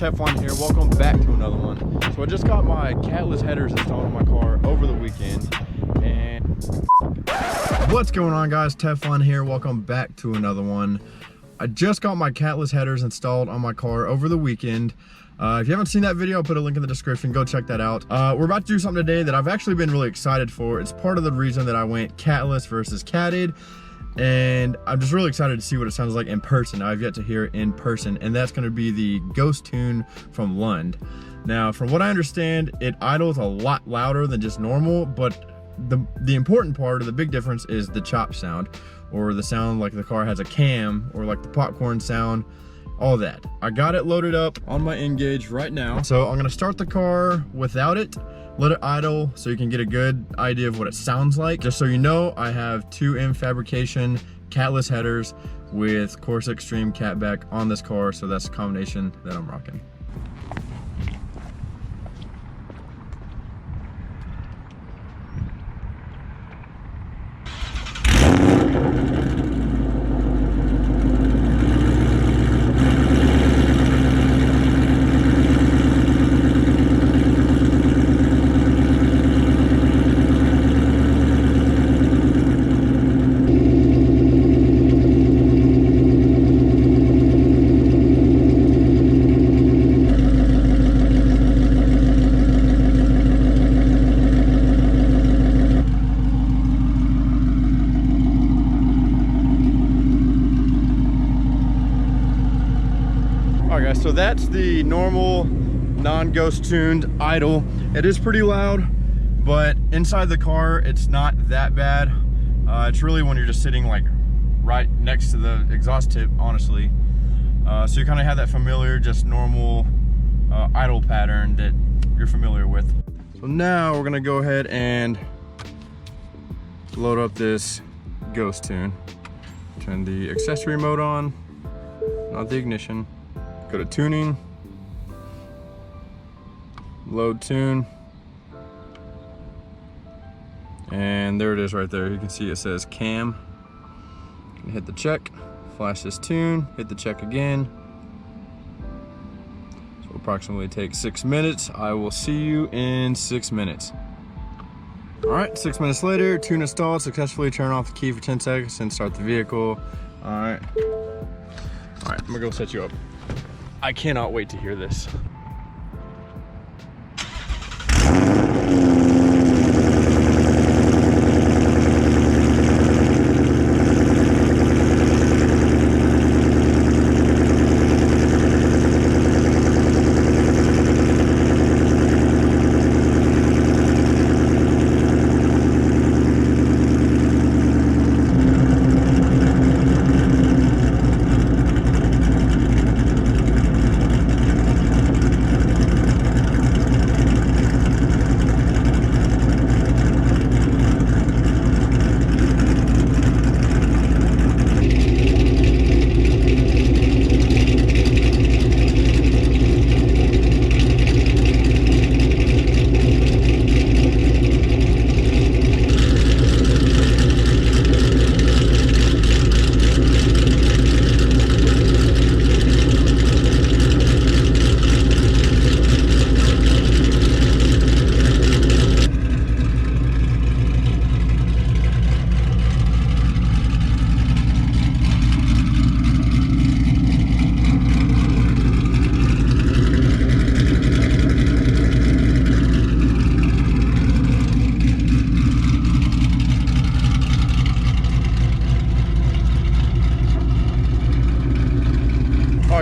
Teflon here. Welcome back to another one. So I just got my catless headers installed on my car over the weekend. And what's going on, guys? Teflon here. Welcome back to another one. I just got my catless headers installed on my car over the weekend. If you haven't seen that video, I'll put a link in the description. Go check that out. We're about to do something today that I've actually been really excited for. It's part of the reason that I went catless versus catted. And I'm just really excited to see what it sounds like in person. I've yet to hear it in person, and that's going to be the Ghost Tune from Lund. Now, from what I understand, it idles a lot louder than just normal, but the important part, or the big difference, is the chop sound, or the sound like the car has a cam, or like the popcorn sound, all that. I got it loaded up on my N-Gage right now. So I'm going to start the car without it, let it idle so you can get a good idea of what it sounds like. Just so you know, I have 2M fabrication catless headers with Corsa Extreme catback on this car, so that's the combination that I'm rocking. So that's the normal non-ghost tuned idle. It is pretty loud, but inside the car it's not that bad. It's really when you're just sitting like right next to the exhaust tip, honestly. So you kind of have that familiar, just normal idle pattern that you're familiar with. So now we're gonna go ahead and load up this Ghost Tune. Turn the accessory mode on, not the ignition. Go to tuning, load tune, and there it is right there. You can see it says cam. Hit the check, flash this tune, hit the check again. So it'll approximately take 6 minutes. I will see you in 6 minutes. All right, 6 minutes later, tune installed. Successfully turn off the key for 10 seconds and start the vehicle. All right, I'm gonna go set you up. I cannot wait to hear this.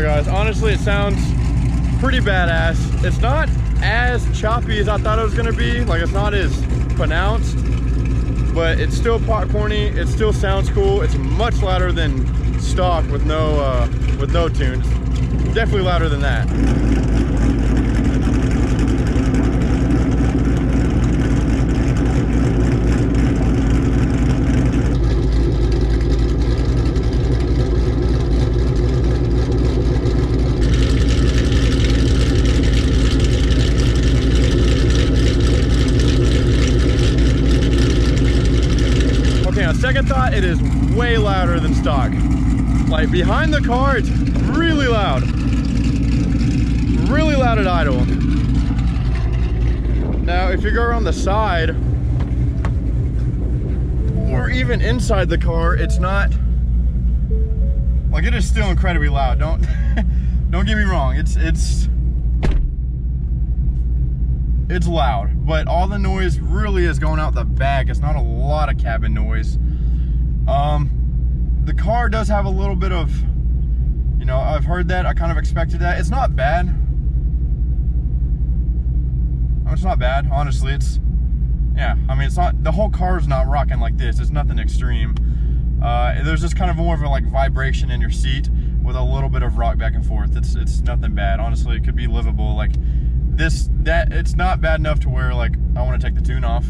Guys, honestly, it sounds pretty badass. It's not as choppy as I thought it was gonna be. Like, it's not as pronounced, but it's still popcorny. It still sounds cool. It's much louder than stock with no tunes. Definitely louder than that. Second thought, it is way louder than stock. Like behind the car, it's really loud. really loud at idle. Now, if you go around the side, or even inside the car, it's not, like, it is still incredibly loud. Don't get me wrong, it's loud, but all the noise really is going out the back. It's not a lot of cabin noise. The car does have a little bit of, you know, I've heard that, I kind of expected that. It's not bad. It's not bad, honestly. It's, yeah, I mean, it's not, the whole car's not rocking like this. It's nothing extreme. There's just kind of more of a like vibration in your seat with a little bit of rock back and forth. It's nothing bad. Honestly, it could be livable. Like it's not bad enough to where like I want to take the tune off.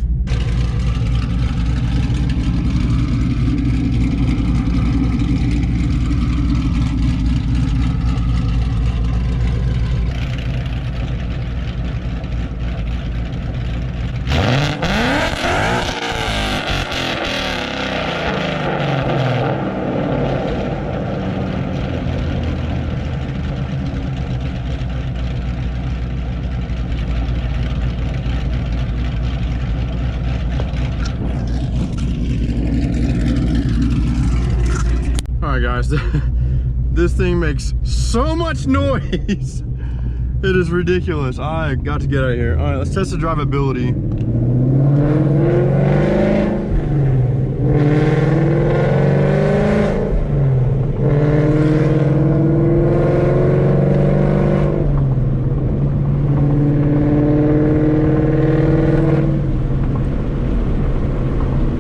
Guys, this thing makes so much noise. It is ridiculous. I got to get out of here. All right, let's test the drivability.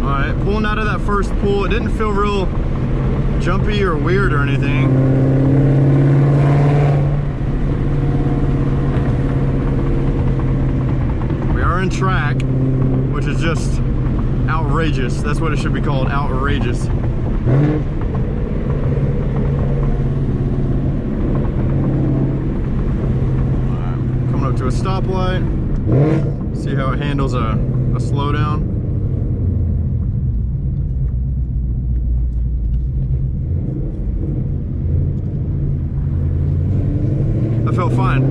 All right, pulling out of that first pull, it didn't feel real jumpy or weird or anything. We are in track, which is just outrageous. That's what it should be called, outrageous. Coming up to a stoplight. See how it handles a slowdown. I felt fine.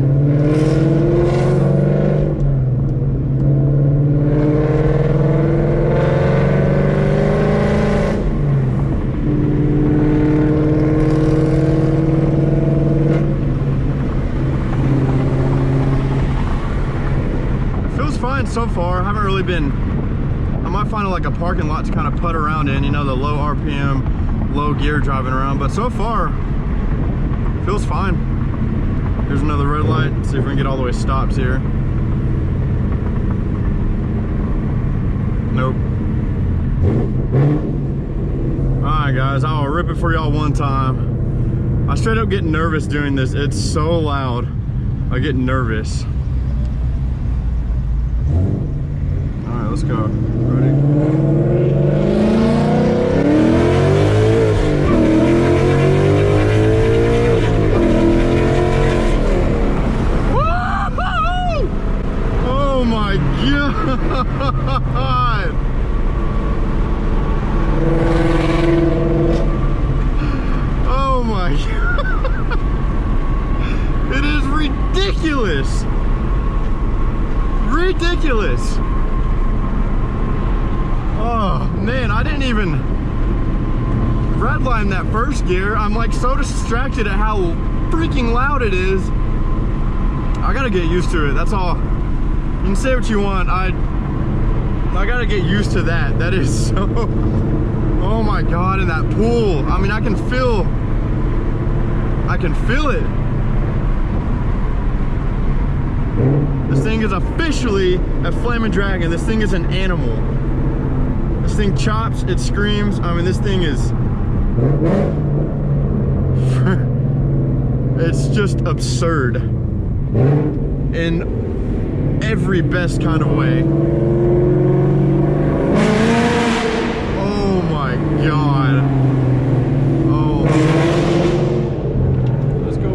It feels fine so far. I haven't really been, I might find like a parking lot to kind of putt around in, you know, the low RPM, low gear driving around, but so far, it feels fine. Here's another red light. Let's see if we can get all the way stopped here. Nope. Alright guys, I'll rip it for y'all one time. I straight up get nervous doing this. It's so loud. I get nervous. Alright, let's go. Ready? God. Oh my God. It is ridiculous. Ridiculous. Oh man, I didn't even redline that first gear. I'm like so distracted at how freaking loud it is. I gotta get used to it, that's all. You can say what you want, I gotta get used to that. That is so, oh my God, and that pull. I mean, I can feel it. This thing is officially a Flaming Dragon. This thing is an animal. This thing chops, it screams. I mean, this thing is, it's just absurd in every best kind of way. Oh my God. Oh. Let's go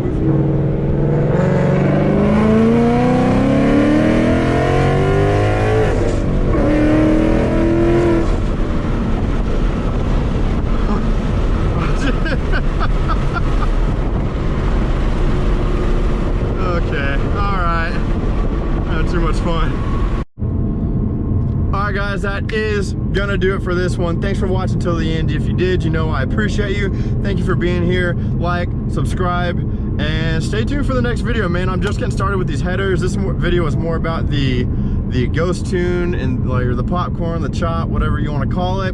Okay. much fun. Alright guys, that is gonna do it for this one. Thanks for watching till the end. If you did, you know I appreciate you. Thank you for being here. Like, subscribe, and stay tuned for the next video, man. I'm just getting started with these headers. This video is more about the ghost tune and like the popcorn, the chop, whatever you want to call it.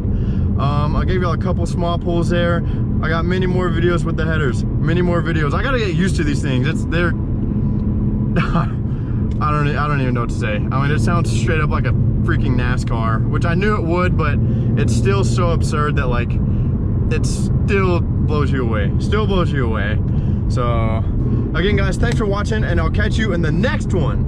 I gave you a couple small pulls there. I got many more videos with the headers, many more videos. I gotta get used to these things. They're I don't even know what to say. I mean, it sounds straight up like a freaking NASCAR, which I knew it would, but it's still so absurd that like it still blows you away. Still blows you away. So again guys, thanks for watching, and I'll catch you in the next one.